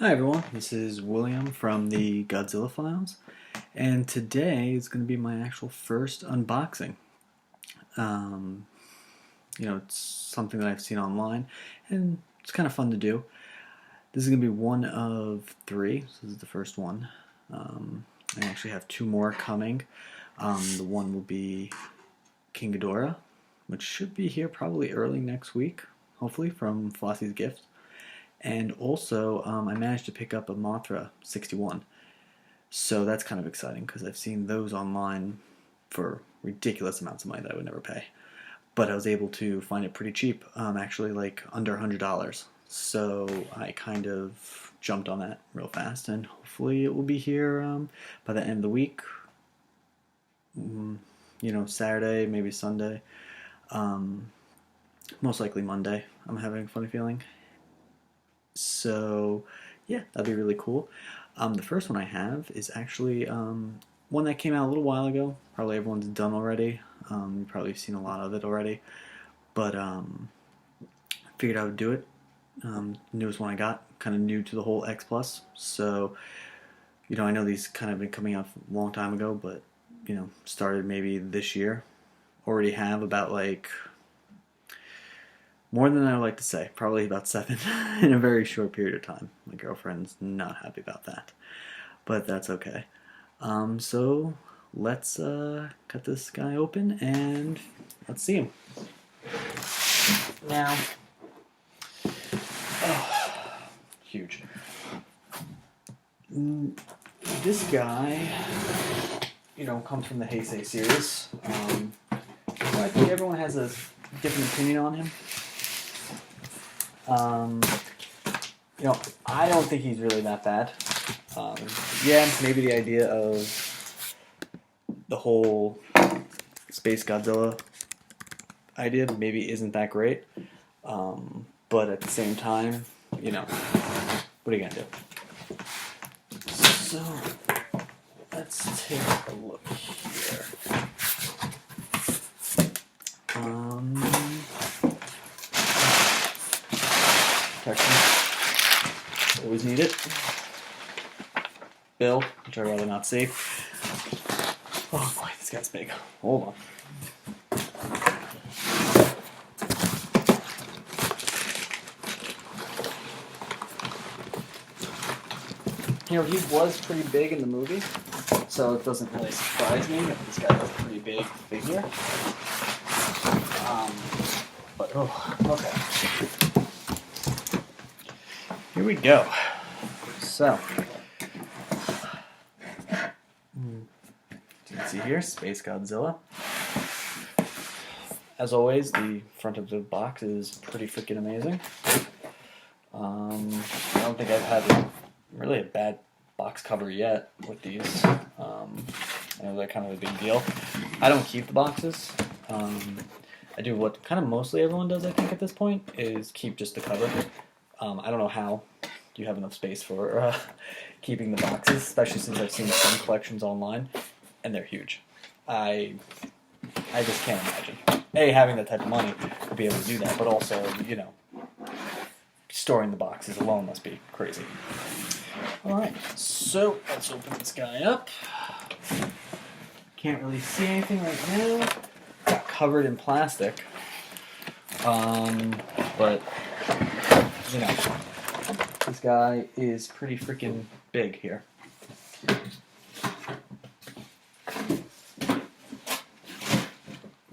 Hi everyone, this is William from the Godzilla files, and today is going to be my actual first unboxing. Um, it's something that I've seen online, and it's kind of fun to do. This is going to be one of three, so this is the first one. I actually have two more coming. The one will be King Ghidorah, which should be here probably early next week, hopefully, from Flossie's Gift. And also, I managed to pick up a Mothra 61. So that's kind of exciting because I've seen those online for ridiculous amounts of money that I would never pay. But I was able to find it pretty cheap, actually like under $100. So I kind of jumped on that real fast, and hopefully it will be here by the end of the week. Saturday, maybe Sunday. Most likely Monday, I'm having a funny feeling. So, yeah, that'd be really cool. The first one I have is actually one that came out a little while ago. Probably everyone's done already. You've probably seen a lot of it already. But figured I would do it. Newest one I got, kind of new to the whole X Plus. So, I know these kind of been coming out a long time ago, but, started maybe this year. Already have about more than I would like to say. Probably about 7 in a very short period of time. My girlfriend's not happy about that. But that's okay. So let's cut this guy open and let's see him. Now, huge. This guy, comes from the Heisei series. I think everyone has a different opinion on him. I don't think he's really that bad. Maybe the idea of the whole SpaceGodzilla idea maybe isn't that great. But at the same time, what are you gonna do? So, let's take a look here. Protection. Always need it. Bill, which I'd rather not see. Oh boy, this guy's big. Hold on. He was pretty big in the movie, so it doesn't really surprise me that this guy has a pretty big figure. Okay. Here we go. So, you can see here, SpaceGodzilla. As always, the front of the box is pretty freaking amazing. I don't think I've had really a bad box cover yet with these. I know they're kind of a big deal. I don't keep the boxes. I do what kind of mostly everyone does, I think, at this point, is keep just the cover. I don't know how you have enough space for keeping the boxes, especially since I've seen some collections online, and they're huge. I just can't imagine. A, having that type of money to be able to do that, but also, storing the boxes alone must be crazy. Alright, so let's open this guy up. Can't really see anything right now. Got covered in plastic. But, this guy is pretty freaking big here.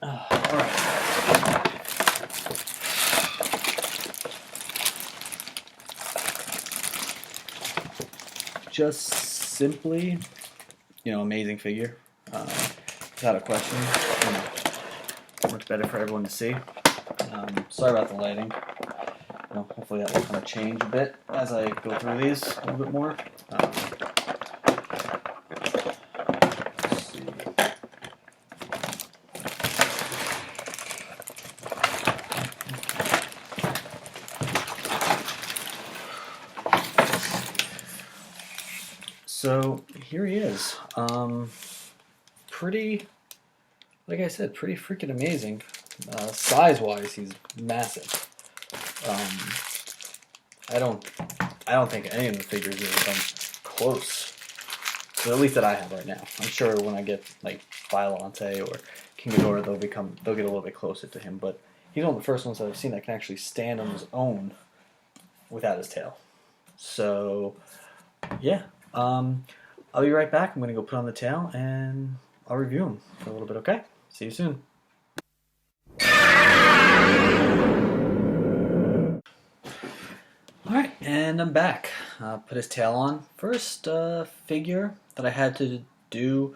Alright. Just simply, amazing figure. Without a question. Much better for everyone to see. Sorry about the lighting. Hopefully that will kind of change a bit as I go through these a little bit more. Let's see. So here he is. Like I said, pretty freaking amazing. Size-wise, he's massive. I I don't think any of the figures have come close, at least that I have right now. I'm sure when I get like Violante or King Ghidorah, they'll get a little bit closer to him. But he's one of the first ones that I've seen that can actually stand on his own without his tail. So yeah, I'll be right back. I'm gonna go put on the tail and I'll review him for a little bit. Okay, see you soon. Alright, and I'm back. Put his tail on. First figure that I had to do,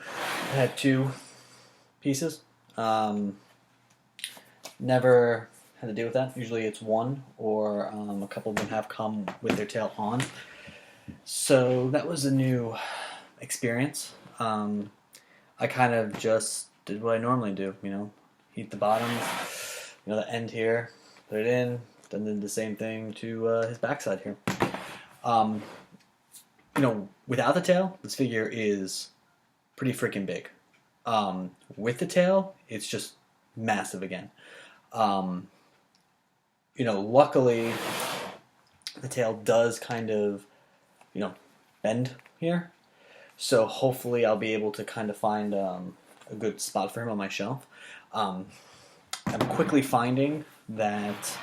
I had 2 pieces. Never had to deal with that. Usually it's 1, or a couple of them have come with their tail on. So that was a new experience. I kind of just did what I normally do, heat the bottoms, the end here, put it in, then did the same thing to his backside here. Without the tail, this figure is pretty freaking big. With the tail, it's just massive again. Luckily, the tail does kind of, bend here. So hopefully I'll be able to kind of find a good spot for him on my shelf. I'm quickly finding that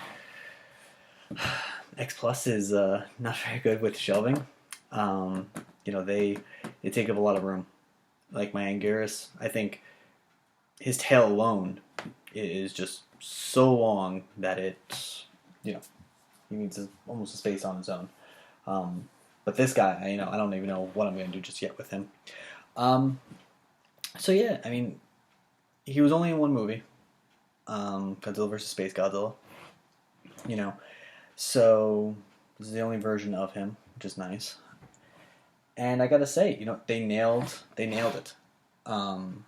X Plus is not very good with shelving. They take up a lot of room. Like my Anguirus, I think his tail alone is just so long that it's, he needs almost a space on his own. But this guy, I don't even know what I'm going to do just yet with him. So yeah, he was only in one movie, Godzilla vs. SpaceGodzilla. So this is the only version of him, which is nice. And I gotta say, they nailed it. I'm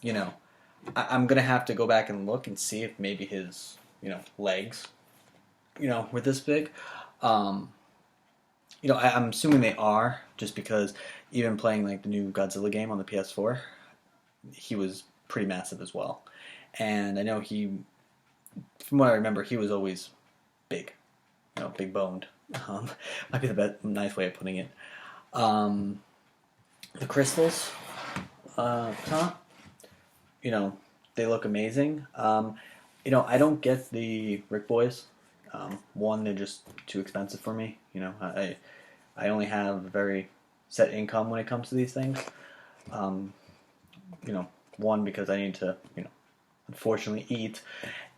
gonna have to go back and look and see if maybe his, legs, were this big. I'm assuming they are, just because even playing like the new Godzilla game on the PS4, he was pretty massive as well. And I know from what I remember, he was always big, big boned. Might be the nice way of putting it. The crystals, top, they look amazing. I don't get the Rick Boys. One, they're just too expensive for me. I only have a very set income when it comes to these things. One, because I need to, unfortunately eat,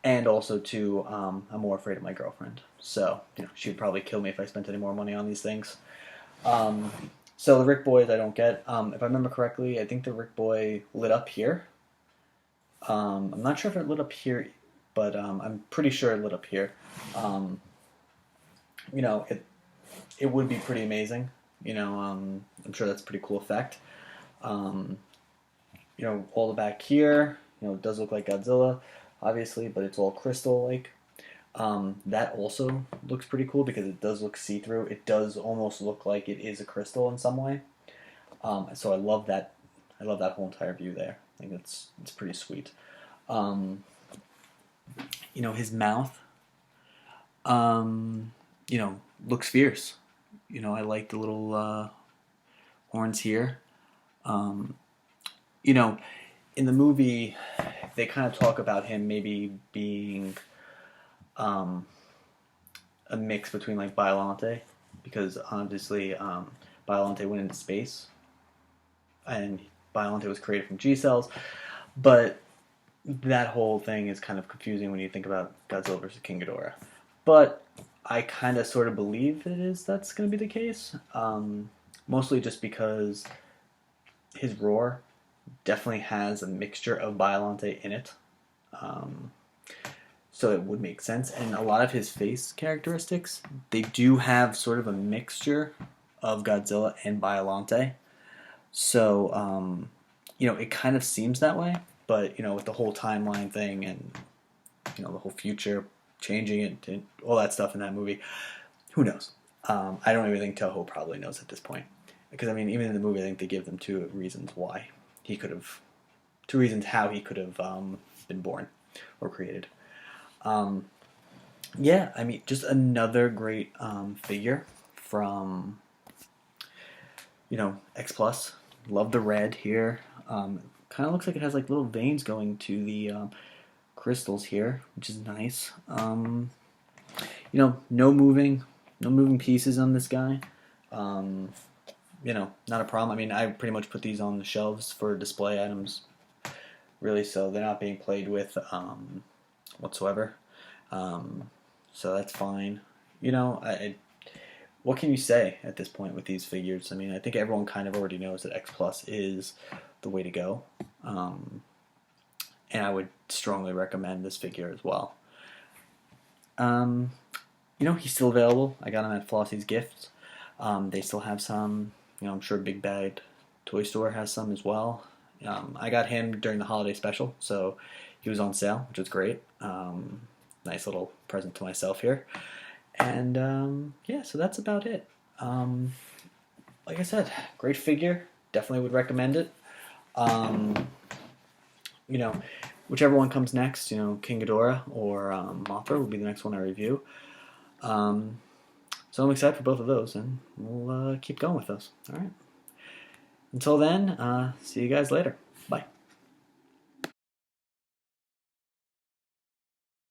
and also two, I'm more afraid of my girlfriend. So, she would probably kill me if I spent any more money on these things. So the Rick Boys I don't get. If I remember correctly, I think the Rick Boy lit up here. I'm not sure if it lit up here, but I'm pretty sure it lit up here. It would be pretty amazing. I'm sure that's a pretty cool effect. All the back here, it does look like Godzilla, obviously, but it's all crystal-like. That also looks pretty cool because it does look see-through. It does almost look like it is a crystal in some way. So I love that. I love that whole entire view there. I think it's pretty sweet. His mouth, looks fierce. I like the little horns here. In the movie, they kind of talk about him maybe being a mix between like Biollante, because obviously Biollante went into space, and Biollante was created from G cells, but that whole thing is kind of confusing when you think about Godzilla versus King Ghidorah. But I kind of sort of believe that's going to be the case, mostly just because his roar definitely has a mixture of Biollante in it. So it would make sense. And a lot of his face characteristics, they do have sort of a mixture of Godzilla and Biollante. So, it kind of seems that way. But, with the whole timeline thing and, the whole future, changing it, and all that stuff in that movie, who knows? I don't even think Toho probably knows at this point. Because, even in the movie, I think they give them two reasons how he could have been born or created. Just another great figure from, X Plus. Love the red here. Kind of looks like it has like little veins going to the crystals here, which is nice. No moving pieces on this guy. Not a problem. I mean, I pretty much put these on the shelves for display items, really, so they're not being played with whatsoever. So that's fine. What can you say at this point with these figures? I mean, I think everyone kind of already knows that X Plus is the way to go. And I would strongly recommend this figure as well. He's still available. I got him at Flossie's Gifts. They still have some. I'm sure Big Bad Toy Store has some as well. I got him during the holiday special, so he was on sale, which was great. Nice little present to myself here. And so that's about it. Like I said, great figure. Definitely would recommend it. Whichever one comes next, King Ghidorah or Mothra will be the next one I review. So I'm excited for both of those, and we'll keep going with those. All right. Until then, see you guys later. Bye.